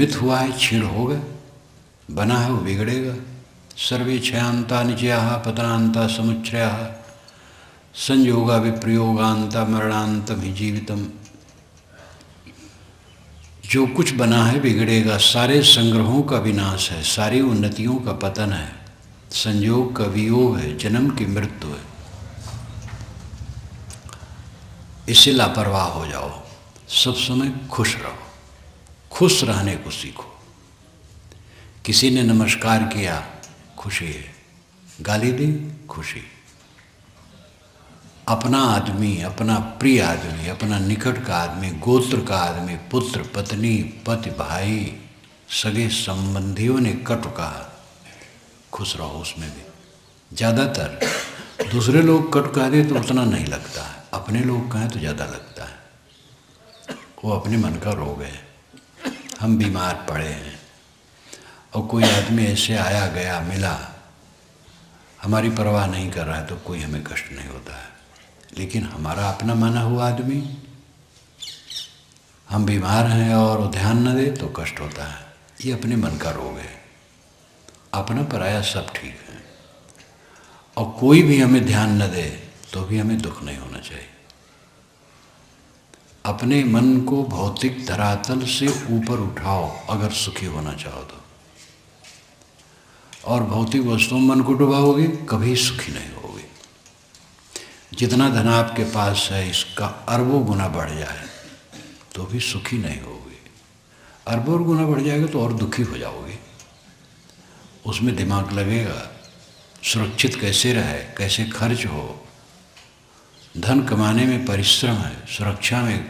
निर्मित हुआ है, क्षीण होगा, बना है वो बिगड़ेगा। सर्वे क्षयांता निचयाः पतनान्ता समुच्छ्रयाः संयोगा विप्रयोगान्ता मरणान्तम ही जीवितम। जो कुछ बना है बिगड़ेगा, सारे संग्रहों का विनाश है, सारी उन्नतियों का पतन है, संयोग का वियोग है, जन्म की मृत्यु है। इससे लापरवाह हो जाओ, सब समय खुश रहो, खुश रहने को सीखो। किसी ने नमस्कार किया, खुशी है, गाली दी, खुशी। अपना आदमी, अपना प्रिय आदमी, अपना निकट का आदमी, गोत्र का आदमी, पुत्र पत्नी पति भाई सगे संबंधियों ने कटु कहा, खुश रहो उसमें भी। ज़्यादातर दूसरे लोग कटु कह दे तो उतना नहीं लगता है, अपने लोग कहें तो ज़्यादा लगता है। वो अपने मन का रोग है। हम बीमार पड़े हैं और कोई आदमी ऐसे आया गया मिला, हमारी परवाह नहीं कर रहा है तो कोई हमें कष्ट नहीं होता है। लेकिन हमारा अपना माना हुआ आदमी, हम बीमार हैं और वो ध्यान न दे तो कष्ट होता है। ये अपने मन का रोग है। अपना पराया सब ठीक है, और कोई भी हमें ध्यान न दे तो भी हमें दुख नहीं होना चाहिए। अपने मन को भौतिक धरातल से ऊपर उठाओ अगर सुखी होना चाहो तो, और भौतिक वस्तुओं मन को डुबाओगे कभी सुखी नहीं होगे। जितना धन आपके पास है इसका अरबों गुना बढ़ जाए तो भी सुखी नहीं होगे। अरबों गुना बढ़ जाएगा तो और दुखी हो जाओगे। उसमें दिमाग लगेगा सुरक्षित कैसे रहे, कैसे खर्च हो। धन कमाने में परिश्रम है, सुरक्षा में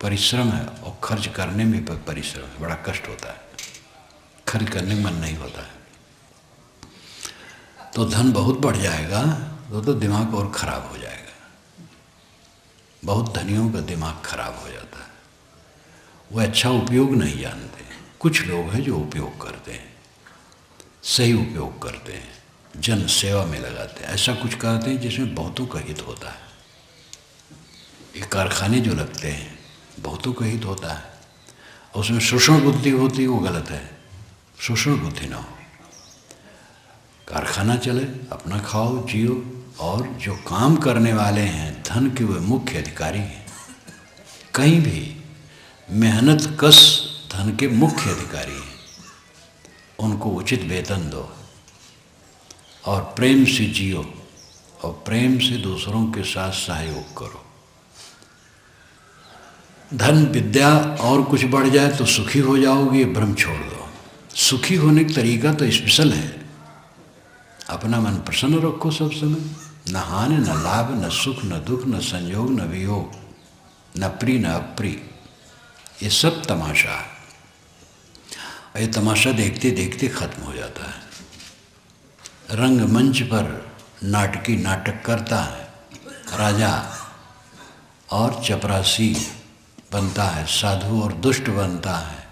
परिश्रम है, और खर्च करने में परिश्रम है। बड़ा कष्ट होता है, खर्च करने में मन नहीं होता है। तो धन बहुत बढ़ जाएगा तो दिमाग और खराब हो जाएगा। बहुत धनियों का दिमाग खराब हो जाता है, वो अच्छा उपयोग नहीं जानते। कुछ लोग हैं जो उपयोग करते हैं, सही उपयोग करते हैं, जन सेवा में लगाते हैं, ऐसा कुछ करते हैं जिसमें बहुतों का हित होता है। ये कारखाने जो लगते हैं बहुतों का हित होता है, और उसमें शोषण बुद्धि होती है, वो गलत है। शोषण बुद्धि ना हो, कारखाना चले, अपना खाओ जियो, और जो काम करने वाले हैं धन के वे मुख्य अधिकारी हैं। कहीं भी मेहनत कश धन के मुख्य अधिकारी हैं, उनको उचित वेतन दो और प्रेम से जियो, और प्रेम से दूसरों के साथ सहयोग करो। धन विद्या और कुछ बढ़ जाए तो सुखी हो जाओगे, भ्रम छोड़ दो। सुखी होने का तरीका तो स्पेशल है। अपना मन प्रसन्न रखो सब समय, न हानि न लाभ, न सुख न दुख, न संयोग न वियोग, न प्रिय न अप्रिय। ये सब तमाशा है। ये तमाशा देखते देखते खत्म हो जाता है। रंगमंच पर नाटकी नाटक करता है, राजा और चपरासी बनता है, साधु और दुष्ट बनता है,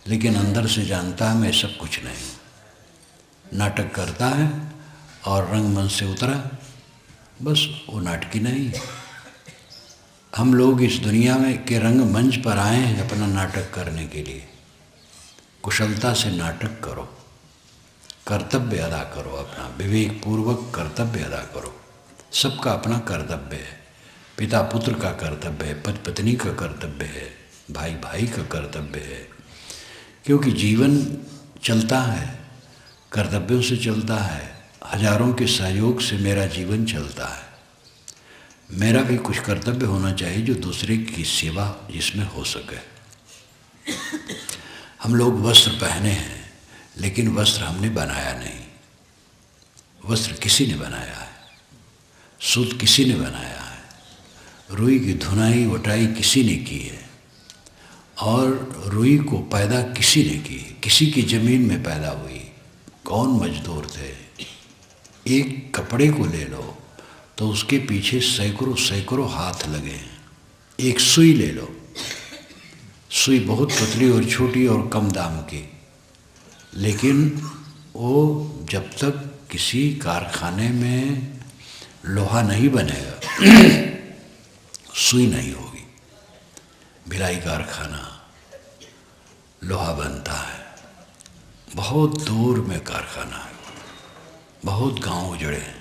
लेकिन अंदर से जानता है मैं सब कुछ नहीं। नाटक करता है और रंगमंच से उतरा, बस वो नाटकी नहीं है। हम लोग इस दुनिया में के रंगमंच पर आए हैं अपना नाटक करने के लिए। कुशलता से नाटक करो, कर्तव्य अदा करो, अपना विवेक पूर्वक कर्तव्य अदा करो। सबका अपना कर्तव्य है। पिता पुत्र का कर्तव्य है, पति पत्नी का कर्तव्य है, भाई भाई का कर्तव्य है। क्योंकि जीवन चलता है, कर्तव्यों से चलता है। हजारों के सहयोग से मेरा जीवन चलता है। मेरा भी कुछ कर्तव्य होना चाहिए जो दूसरे की सेवा जिसमें हो सके। हम लोग वस्त्र पहने हैं, लेकिन वस्त्र हमने बनाया नहीं। वस्त्र किसी ने बनाया है, सूत किसी ने बनाया है, रुई की धुनाई वटाई किसी ने की है, और रुई को पैदा किसी ने की, किसी की ज़मीन में पैदा हुई। कौन मजदूर थे? एक कपड़े को ले लो तो उसके पीछे सैकड़ों सैकड़ों हाथ लगे हैं। एक सुई ले लो, सुई बहुत पतली और छोटी और कम दाम की, लेकिन वो जब तक किसी कारखाने में लोहा नहीं बनेगा सुई नहीं होगी। भिलाई कारखाना, लोहा बनता है, बहुत दूर में कारखाना है, बहुत गांव उजड़े हैं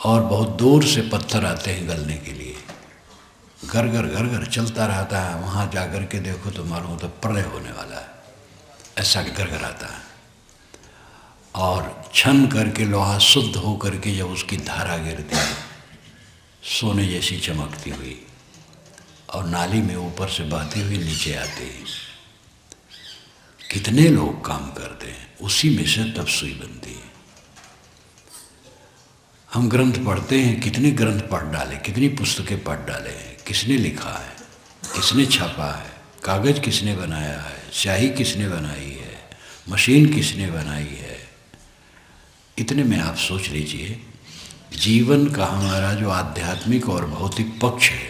और बहुत दूर से पत्थर आते हैं गलने के लिए, घर घर घर घर चलता रहता है। वहाँ जा कर के देखो तो मालूम होता प्रलय होने वाला है, ऐसा घर घर आता है। और छन करके लोहा शुद्ध हो करके जब उसकी धारा गिरती है सोने जैसी चमकती हुई और नाली में ऊपर से बहती हुई नीचे आती है, कितने लोग काम करते हैं, उसी में से तब सुई बनती है। हम ग्रंथ पढ़ते हैं, कितने ग्रंथ पढ़ डाले, कितनी पुस्तकें पढ़ डाले हैं, किसने लिखा है, किसने छापा है, कागज़ किसने बनाया है, स्याही किसने बनाई है, मशीन किसने बनाई है। इतने में आप सोच लीजिए जीवन का हमारा जो आध्यात्मिक और भौतिक पक्ष है,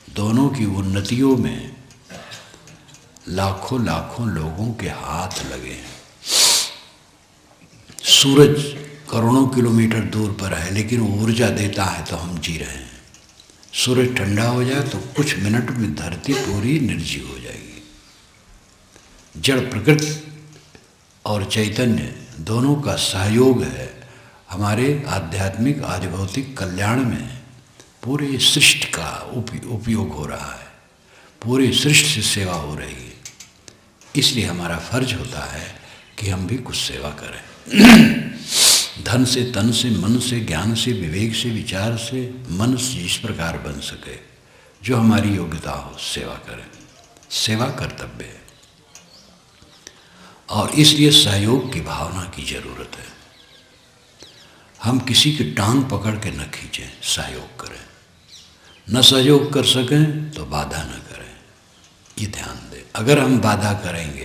दोनों की उन्नतियों में लाखों लाखों लोगों के हाथ लगे हैं। सूरज करोड़ों किलोमीटर दूर पर है लेकिन ऊर्जा देता है तो हम जी रहे हैं। सूरज ठंडा हो जाए तो कुछ मिनट में धरती पूरी निर्जीव हो जाएगी। जड़ प्रकृति और चैतन्य दोनों का सहयोग है हमारे आध्यात्मिक आधिभौतिक कल्याण में। पूरे सृष्टि का उपयोग हो रहा है, पूरी सृष्टि से सेवा हो रही है। इसलिए हमारा फर्ज होता है कि हम भी कुछ सेवा करें। धन से, तन से, मन से, ज्ञान से, विवेक से, विचार से, मन से जिस प्रकार बन सके, जो हमारी योग्यता हो सेवा करें। सेवा कर्तव्य है और इसलिए सहयोग की भावना की जरूरत है। हम किसी की टांग पकड़ के न खींचें, सहयोग करें। न सहयोग कर सकें तो बाधा न करें, ये ध्यान दें। अगर हम बाधा करेंगे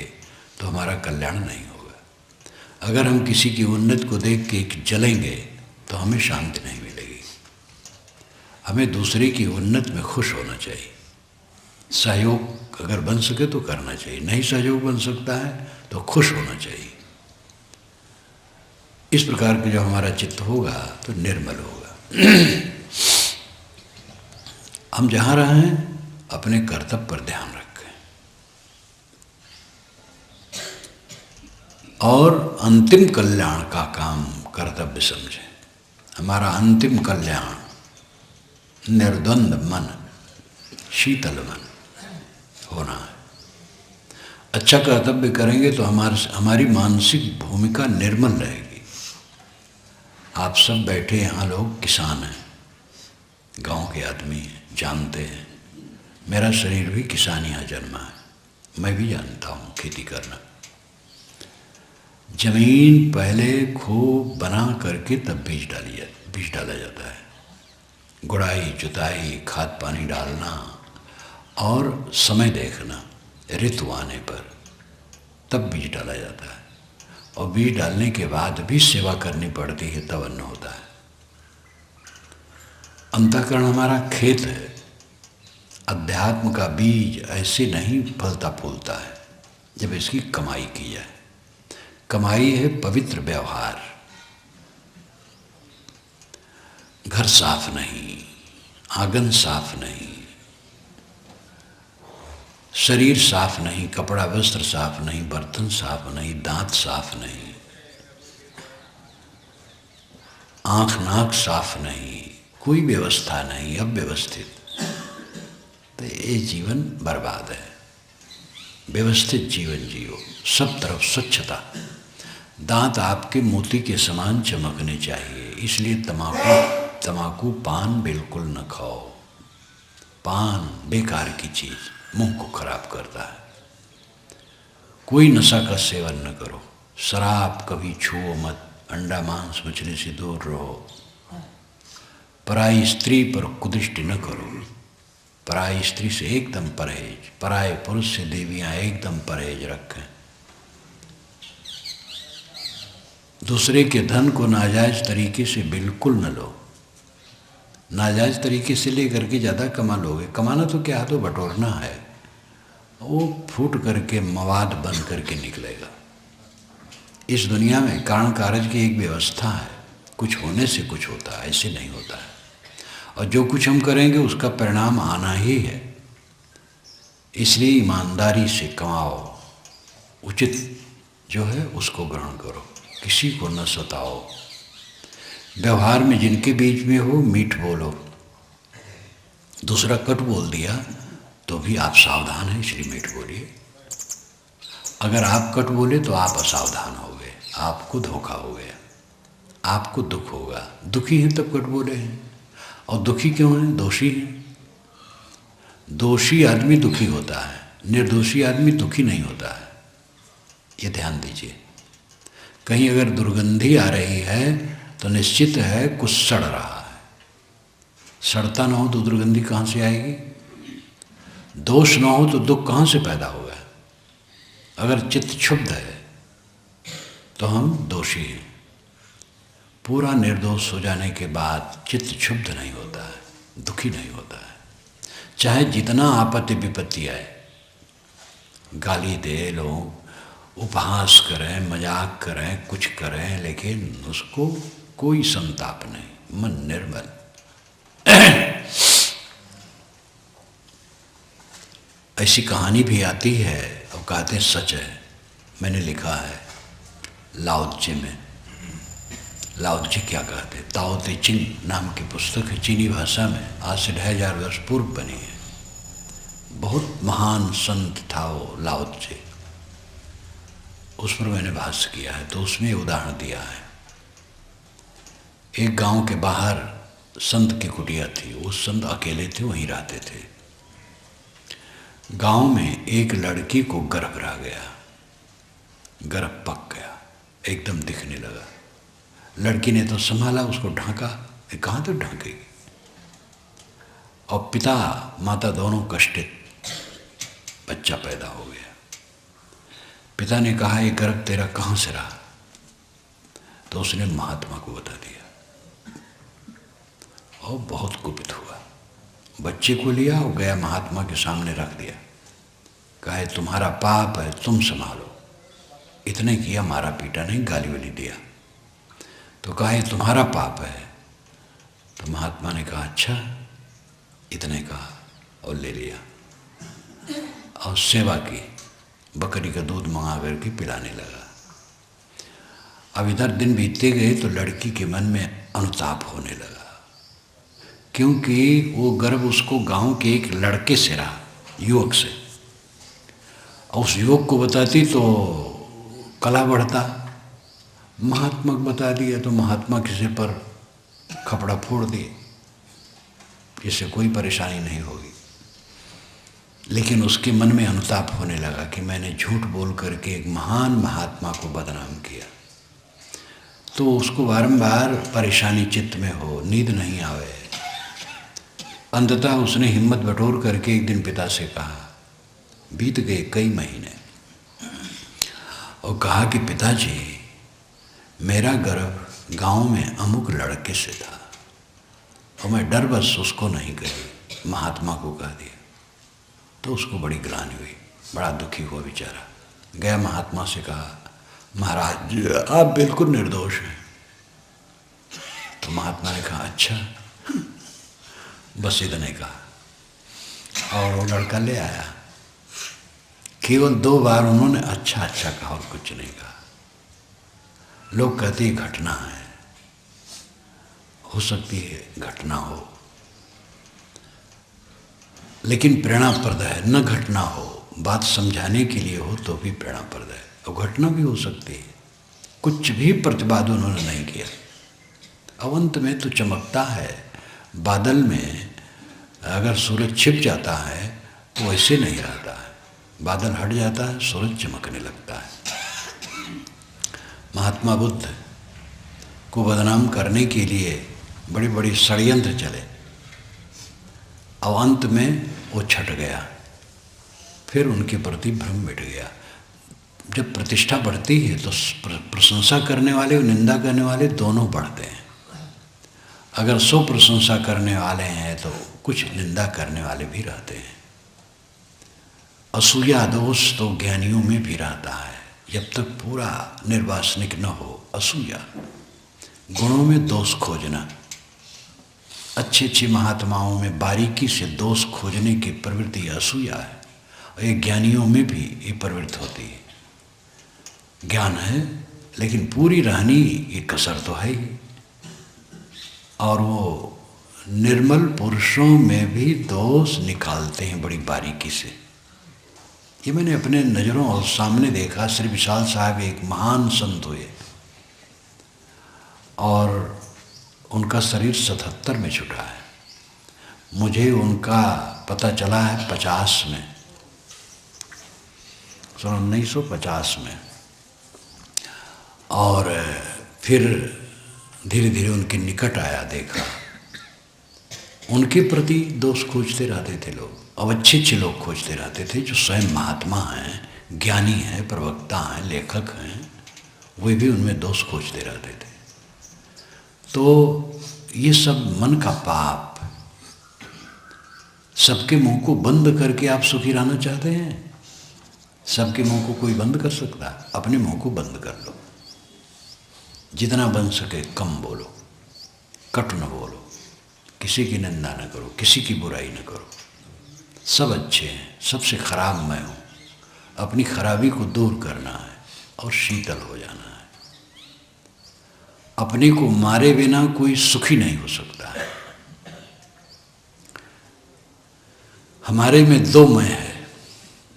तो हमारा कल्याण नहीं होगा। अगर हम किसी की उन्नति को देख के जलेंगे तो हमें शांति नहीं मिलेगी। हमें दूसरे की उन्नति में खुश होना चाहिए। सहयोग अगर बन सके तो करना चाहिए, नहीं सहयोग बन सकता है तो खुश होना चाहिए। इस प्रकार के जब हमारा चित्त होगा तो निर्मल होगा। हम जहाँ रहें अपने कर्तव्य पर ध्यान रखें और अंतिम कल्याण का काम कर्तव्य समझें। हमारा अंतिम कल्याण निर्द्वंद मन, शीतल मन होना है। अच्छा कर्तव्य करेंगे तो हमारी मानसिक भूमिका निर्मल रहेगी। आप सब बैठे यहाँ लोग किसान हैं, गांव के आदमी हैं, जानते हैं। मेरा शरीर भी किसान यहाँ जन्मा है, मैं भी जानता हूँ खेती करना। जमीन पहले खूब बना करके तब बीज डाला जाता है। गुड़ाई, जुताई, खाद पानी डालना और समय देखना, ऋतु आने पर तब बीज डाला जाता है। और बीज डालने के बाद भी सेवा करनी पड़ती है, तब अन्न होता है। अंतःकरण हमारा खेत है। अध्यात्म का बीज ऐसे नहीं फलता फूलता है जब इसकी कमाई की जाए। कमाई है पवित्र व्यवहार। घर साफ नहीं, आंगन साफ नहीं, शरीर साफ नहीं, कपड़ा वस्त्र साफ नहीं, बर्तन साफ नहीं, दांत साफ नहीं, आंख नाक साफ नहीं, कोई व्यवस्था नहीं, अव्यवस्थित, तो ये जीवन बर्बाद है। व्यवस्थित जीवन जियो, सब तरफ स्वच्छता। दांत आपके मोती के समान चमकने चाहिए। इसलिए तमाकू पान बिल्कुल न खाओ। पान बेकार की चीज़, मुंह को खराब करता है। कोई नशा का सेवन न करो। शराब कभी छुओ मत। अंडा मांस मछली से दूर रहो। पराई स्त्री पर कुदृष्टि न करो। पराई स्त्री से एकदम परहेज। पराये पुरुष से देवियां एकदम परहेज रखें। दूसरे के धन को नाजायज तरीके से बिल्कुल न लो। नाजायज तरीके से लेकर के ज़्यादा कमा लोगे। कमाना तो क्या है, तो बटोरना है। वो फूट करके मवाद बन करके निकलेगा। इस दुनिया में कारण कारज की एक व्यवस्था है। कुछ होने से कुछ होता है, ऐसे नहीं होता है। और जो कुछ हम करेंगे उसका परिणाम आना ही है। इसलिए ईमानदारी से कमाओ, उचित जो है उसको ग्रहण करो, किसी को न सताओ। व्यवहार में जिनके बीच में हो मीठ बोलो, दूसरा कट बोल दिया तो भी आप सावधान हैं इसलिए मीठ बोलिए। अगर आप कट बोले तो आप असावधान हो गए, आपको धोखा हो गया, आपको दुख होगा। दुखी हैं तब कट बोले हैं, और दुखी क्यों हैं? दोषी हैं। दोषी आदमी दुखी होता है, निर्दोषी आदमी दुखी नहीं होता है, ये ध्यान दीजिए। कहीं अगर दुर्गंधी आ रही है तो निश्चित है कुछ सड़ रहा है। सड़ता ना हो तो दुर्गंधी कहाँ से आएगी? दोष ना हो तो दुख कहाँ से पैदा होगा? अगर चित्त क्षुब्ध है तो हम दोषी हैं। पूरा निर्दोष हो जाने के बाद चित्त क्षुब्ध नहीं होता है, दुखी नहीं होता है। चाहे जितना आपत्ति विपत्ति आए, गाली दे लोग, उपहास करें, मजाक करें, कुछ करें, लेकिन उसको कोई संताप नहीं, मन निर्मल। ऐसी कहानी भी आती है और कहते हैं सच है, मैंने लिखा है लाओ त्से में। लाओ त्से क्या कहते हैं? ताओ ते चिंग नाम की पुस्तक है, चीनी भाषा में, आज से 2500 वर्ष पूर्व बनी है। बहुत महान संत था वो लाओ त्से, उस पर मैंने भाष्य किया है, तो उसमें उदाहरण दिया है। एक गांव के बाहर संत की कुटिया थी, वो संत अकेले थे, वहीं रहते थे। गांव में एक लड़की को गर्भ रह गया, गर्भ पक गया, एकदम दिखने लगा। लड़की ने तो संभाला, उसको ढांका, कहाँ तो ढांकेगी। और पिता माता दोनों कष्टित, बच्चा पैदा हो गया। पिता ने कहा ये गर्भ तेरा कहाँ से रहा? तो उसने महात्मा को बता दिया और बहुत कुपित हुआ। बच्चे को लिया और गया महात्मा के सामने रख दिया, कहा तुम्हारा पाप है, तुम संभालो। इतने किया, मारा पीटा नहीं, गाली वाली दिया। तो कहा ये तुम्हारा पाप है। तो महात्मा ने कहा अच्छा, इतने कहा और ले लिया और सेवा की, बकरी का दूध मंगा करके पिलाने लगा। अब इधर दिन बीतते गए तो लड़की के मन में अनुताप होने लगा, क्योंकि वो गर्भ उसको गांव के एक लड़के से रहा, युवक से। और उस युवक को बताती तो कला बढ़ता, महात्मा को बता दिया तो महात्मा किसी पर खपड़ा फोड़ दिए, इससे कोई परेशानी नहीं होगी। लेकिन उसके मन में अनुताप होने लगा कि मैंने झूठ बोल करके एक महान महात्मा को बदनाम किया। तो उसको बारंबार परेशानी चित्त में हो, नींद नहीं आवे। अंततः उसने हिम्मत बटोर करके एक दिन पिता से कहा, बीत गए कई महीने, और कहा कि पिताजी मेरा गर्भ गांव में अमुक लड़के से था और मैं डर बस उसको नहीं कही, महात्मा को कह दिया। तो उसको बड़ी ग्लानि हुई, बड़ा दुखी हुआ बेचारा। गया महात्मा से कहा महाराज आप बिल्कुल निर्दोष हैं। तो महात्मा ने कहा अच्छा, बस इतने कहा और वो लड़का ले आया। केवल 2 बार उन्होंने अच्छा अच्छा कहा और कुछ नहीं कहा। लोग कहते हैं घटना है, हो सकती है घटना हो, लेकिन प्रेरणाप्रद है। न घटना हो, बात समझाने के लिए हो तो भी प्रेरणाप्रद है, और घटना भी हो सकती है। कुछ भी प्रतिवाद उन्होंने नहीं किया। अवंत में तो चमकता है, बादल में अगर सूरज छिप जाता है तो वैसे नहीं रहता है, बादल हट जाता है, सूरज चमकने लगता है। महात्मा बुद्ध को बदनाम करने के लिए बड़ी बड़ी षड्यंत्र चले, और अंत में वो छट गया, फिर उनके प्रति भ्रम मिट गया। जब प्रतिष्ठा बढ़ती है तो प्रशंसा करने वाले और निंदा करने वाले दोनों बढ़ते हैं। अगर 100 प्रशंसा करने वाले हैं तो कुछ निंदा करने वाले भी रहते हैं। असूया दोष तो ज्ञानियों में भी रहता है, जब तक पूरा निर्वासनिक न हो। असूया गुणों में दोष खोजना, अच्छे अच्छे महात्माओं में बारीकी से दोष खोजने की प्रवृत्ति असूया है, और ये ज्ञानियों में भी ये प्रवृत्ति होती है। ज्ञान है, लेकिन पूरी रहनी ये कसर तो है ही। और वो निर्मल पुरुषों में भी दोष निकालते हैं बड़ी बारीकी से। ये मैंने अपने नज़रों और सामने देखा। श्री विशाल साहब एक महान संत हुए और उनका शरीर 77 में छूटा है। मुझे उनका पता चला है 50 में, 1950 में। और फिर धीरे धीरे उनके निकट आया, देखा। उनके प्रति दोष खोजते रहते थे लोग, अब अच्छे अच्छे लोग खोजते रहते थे जो स्वयं महात्मा हैं, ज्ञानी हैं, प्रवक्ता हैं, लेखक हैं, वे भी उनमें दोष खोजते रहते थे। तो ये सब मन का पाप। सबके मुंह को बंद करके आप सुखी रहना चाहते हैं? सबके मुंह को कोई बंद कर सकता? अपने मुंह को बंद कर लो, जितना बन सके कम बोलो, कटु न बोलो, किसी की निंदा न करो, किसी की बुराई न करो। सब अच्छे हैं, सबसे खराब मैं हूँ। अपनी खराबी को दूर करना है और शीतल हो जाना है। अपने को मारे बिना कोई सुखी नहीं हो सकता है। हमारे में दो मैं है,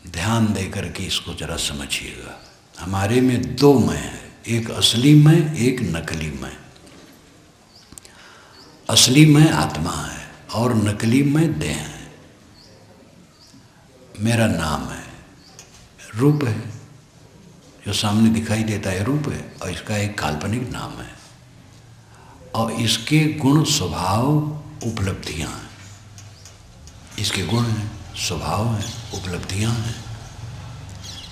ध्यान दे करके इसको जरा समझिएगा। हमारे में दो मैं है, एक असली मैं, एक नकली मैं। असली मैं आत्मा है और नकली मैं देह है। मेरा नाम है, रूप है, जो सामने दिखाई देता है रूप है, और इसका एक काल्पनिक नाम है। और इसके गुण स्वभाव उपलब्धियां हैं। इसके गुण हैं, स्वभाव हैं, उपलब्धियां हैं।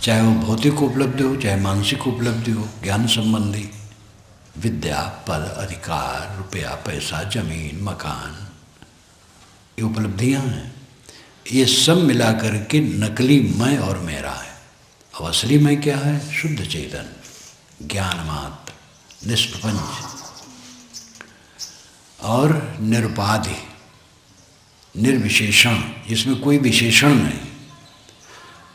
चाहे वो भौतिक उपलब्धि हो, चाहे मानसिक उपलब्धि हो, ज्ञान संबंधी, विद्या, पद, अधिकार, रुपया, पैसा, जमीन, मकान, ये उपलब्धियां हैं। ये सब मिलाकर के नकली मैं और मेरा है। और असली मैं क्या है? शुद्ध चेतन, ज्ञान मात्र, निष्प्रपंच और निरुपाधि, निर्विशेषण, जिसमें कोई विशेषण नहीं।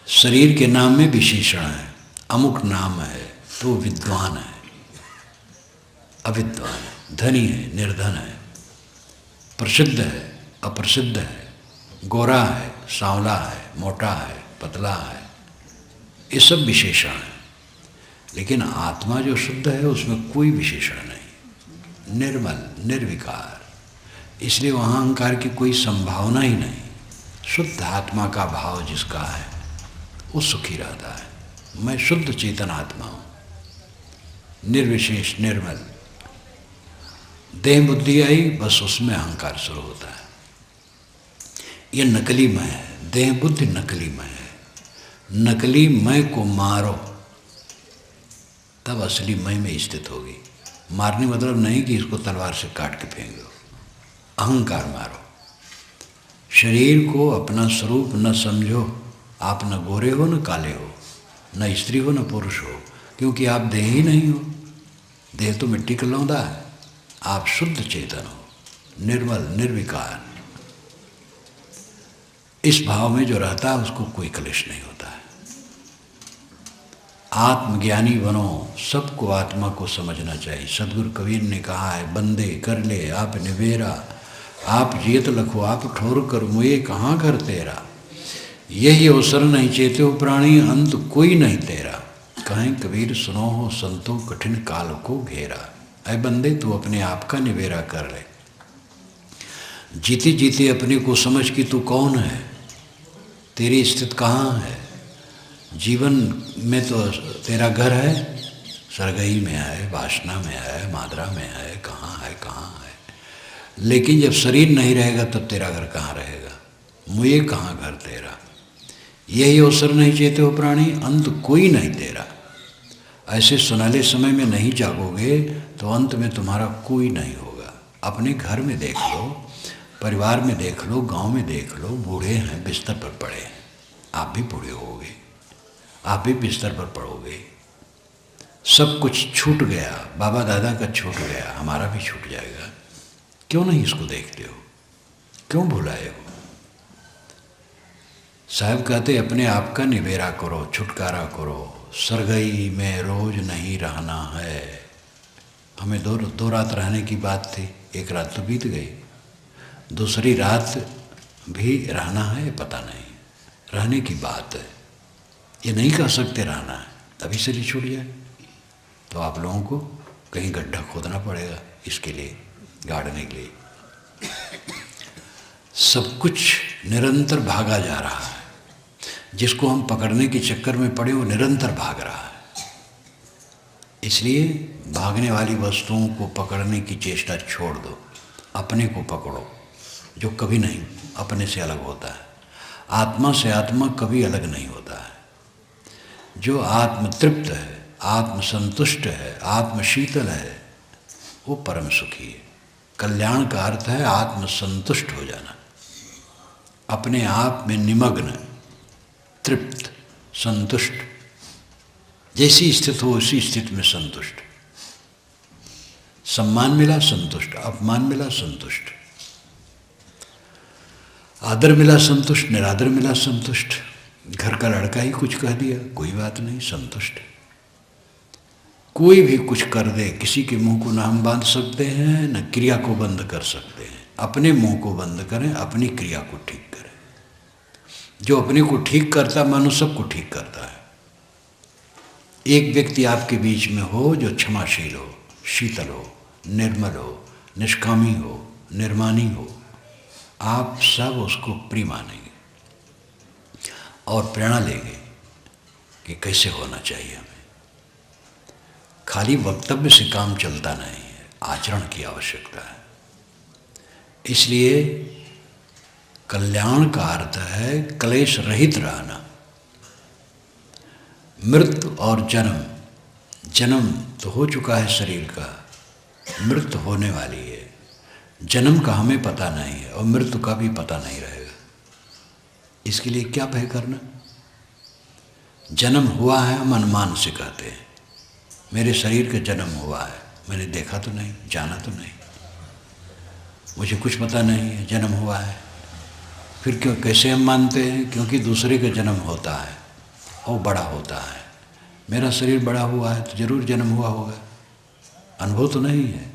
शरीर के नाम में विशेषण है, अमुक नाम है तो विद्वान है, अविद्वान है, धनी है, निर्धन है, प्रसिद्ध है, अप्रसिद्ध है, गोरा है, सांवला है, मोटा है, पतला है, ये सब विशेषण है। लेकिन आत्मा जो शुद्ध है उसमें कोई विशेषण नहीं, निर्मल, निर्विकार। इसलिए वहाँ अहंकार की कोई संभावना ही नहीं। शुद्ध आत्मा का भाव जिसका है वो सुखी रहता है। मैं शुद्ध चेतन आत्मा हूँ, निर्विशेष, निर्मल। देह बुद्धि आई, बस उसमें अहंकार शुरू होता है। ये नकली मैं है, देह बुद्धि नकली मैं है। नकली मैं को मारो तब असली मैं में स्थित होगी। मारने मतलब नहीं कि इसको तलवार से काट के फेंक दो, अहंकार मारो। शरीर को अपना स्वरूप न समझो। आप न गोरे हो, न काले हो, न स्त्री हो, न पुरुष हो, क्योंकि आप देह ही नहीं हो। देह तो मिट्टी का लौंदा है। आप शुद्ध चेतन हो, निर्मल, निर्विकार। इस भाव में जो रहता है उसको कोई क्लेश नहीं होता है। आत्मज्ञानी बनो, सबको आत्मा को समझना चाहिए। सदगुरु कबीर ने कहा है, बंदे कर ले आप निवेरा, आप जियत लखो आप ठोर कर, मुए कहाँ कर तेरा। यही अवसर नहीं चेते हो प्राणी, अंत कोई नहीं तेरा। कहें कबीर सुनो हो संतों, कठिन काल को घेरा। ऐ बंदे तू अपने आप का निवेरा कर ले। जीते जीते अपने को समझ कि तू कौन है, तेरी स्थिति कहाँ है। जीवन में तो तेरा घर है, सरगही में है, वासना में है, माद्रा में है, कहाँ है, कहाँ है। लेकिन जब शरीर नहीं रहेगा तब तेरा घर कहाँ रहेगा। मुझे कहाँ घर तेरा। यही अवसर नहीं चेते हो प्राणी, अंत कोई नहीं तेरा। ऐसे सुनहले समय में नहीं जागोगे तो अंत में तुम्हारा कोई नहीं होगा। अपने घर में देख लो, परिवार में देख लो, गांव में देख लो, बूढ़े हैं बिस्तर पर पड़े हैं। आप भी बूढ़े होगे, आप भी बिस्तर पर पड़ोगे। सब कुछ छूट गया, बाबा दादा का छूट गया, हमारा भी छूट जाएगा। क्यों नहीं इसको देखते हो, क्यों भुलाए हो। साहब कहते अपने आप का निवेरा करो, छुटकारा करो, सरगई में रोज नहीं रहना है। हमें दो रात रहने की बात थी, एक रात तो बीत गई, दूसरी रात भी रहना है पता नहीं, रहने की बात है। ये नहीं कह सकते रहना है, अभी शरीर छूट जाए तो आप लोगों को कहीं गड्ढा खोदना पड़ेगा इसके लिए, गाड़ने के लिए। सब कुछ निरंतर भागा जा रहा है, जिसको हम पकड़ने के चक्कर में पड़े वो निरंतर भाग रहा है। इसलिए भागने वाली वस्तुओं को पकड़ने की चेष्टा छोड़ दो, अपने को पकड़ो जो कभी नहीं अपने से अलग होता है। आत्मा से आत्मा कभी अलग नहीं होता है। जो आत्म तृप्त है, आत्म संतुष्ट है, आत्म शीतल है, वो परम सुखी है। कल्याण का अर्थ है आत्म संतुष्ट हो जाना, अपने आप में निमग्न, तृप्त, संतुष्ट। जैसी स्थिति हो उसी स्थिति में संतुष्ट। सम्मान मिला संतुष्ट, अपमान मिला संतुष्ट, आदर मिला संतुष्ट, निरादर मिला संतुष्ट। घर का लड़का ही कुछ कह दिया, कोई बात नहीं, संतुष्ट। कोई भी कुछ कर दे, किसी के मुंह को न हम बांध सकते हैं न क्रिया को बंद कर सकते हैं। अपने मुंह को बंद करें, अपनी क्रिया को ठीक करें। जो अपने को ठीक करता है मानो सबको ठीक करता है। एक व्यक्ति आपके बीच में हो जो क्षमाशील हो, शीतल हो, निर्मल हो, निष्कामी हो, निर्मानी हो, आप सब उसको प्रिय मानेंगे और प्रेरणा लेंगे कि कैसे होना चाहिए हमें। खाली वक्तव्य से काम चलता नहीं है, आचरण की आवश्यकता है। इसलिए कल्याण का अर्थ है क्लेश रहित रहना। मृत्यु और जन्म, जन्म तो हो चुका है शरीर का, मृत्यु होने वाली है। जन्म का हमें पता नहीं है और मृत्यु का भी पता नहीं रहेगा। इसके लिए क्या भय करना। जन्म हुआ है हम अनुमान से कहते हैं, मेरे शरीर का जन्म हुआ है, मैंने देखा तो नहीं, जाना तो नहीं, मुझे कुछ पता नहीं है, जन्म हुआ है। फिर क्यों, कैसे हम मानते हैं? क्योंकि दूसरे का जन्म होता है और बड़ा होता है। मेरा शरीर बड़ा हुआ है तो जरूर जन्म हुआ होगा, अनुभव तो नहीं है,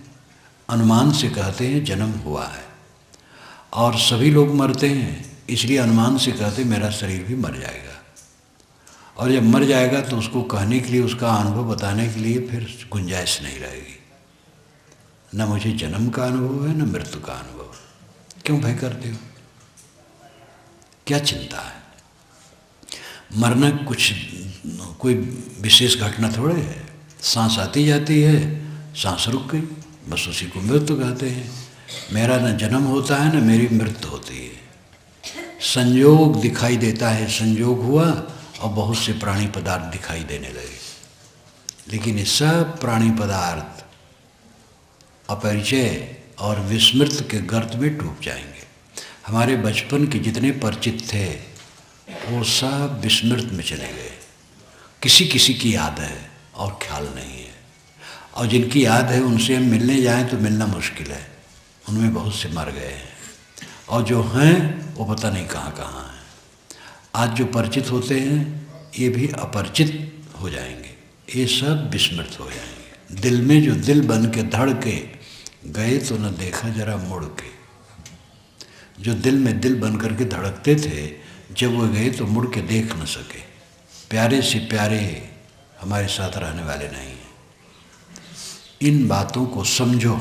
अनुमान से कहते हैं जन्म हुआ है। और सभी लोग मरते हैं, इसलिए अनुमान से कहते मेरा शरीर भी मर जाएगा। और जब मर जाएगा तो उसको कहने के लिए, उसका अनुभव बताने के लिए फिर गुंजाइश नहीं रहेगी। न मुझे जन्म का अनुभव है न मृत्यु का अनुभव। क्यों भय करते हो? क्या चिंता है? मरना कुछ कोई विशेष घटना थोड़े है। सांस आती जाती है, सांस रुक गई, बस उसी को मृत्यु कहते हैं। मेरा न जन्म होता है न मेरी मृत्यु होती है। संयोग दिखाई देता है, संयोग हुआ और बहुत से प्राणी पदार्थ दिखाई देने लगे, लेकिन ये सब प्राणी पदार्थ अपरिचय और विस्मृत के गर्त में डूब जाएंगे। हमारे बचपन के जितने परिचित थे वो सब विस्मृत में चले गए। किसी किसी की याद है और ख्याल नहीं है, और जिनकी याद है उनसे हम मिलने जाएं तो मिलना मुश्किल है। उनमें बहुत से मर गए हैं और जो हैं वो पता नहीं कहाँ कहाँ हैं। आज जो परिचित होते हैं ये भी अपरिचित हो जाएंगे, ये सब विस्मृत हो जाएंगे। दिल में जो दिल बन के धड़ के गए तो न देखा जरा मुड़ के। जो दिल में दिल बन कर के धड़कते थे, जब वो गए तो मुड़ के देख न सके। प्यारे से प्यारे हमारे साथ रहने वाले नहीं हैं। इन बातों को समझो।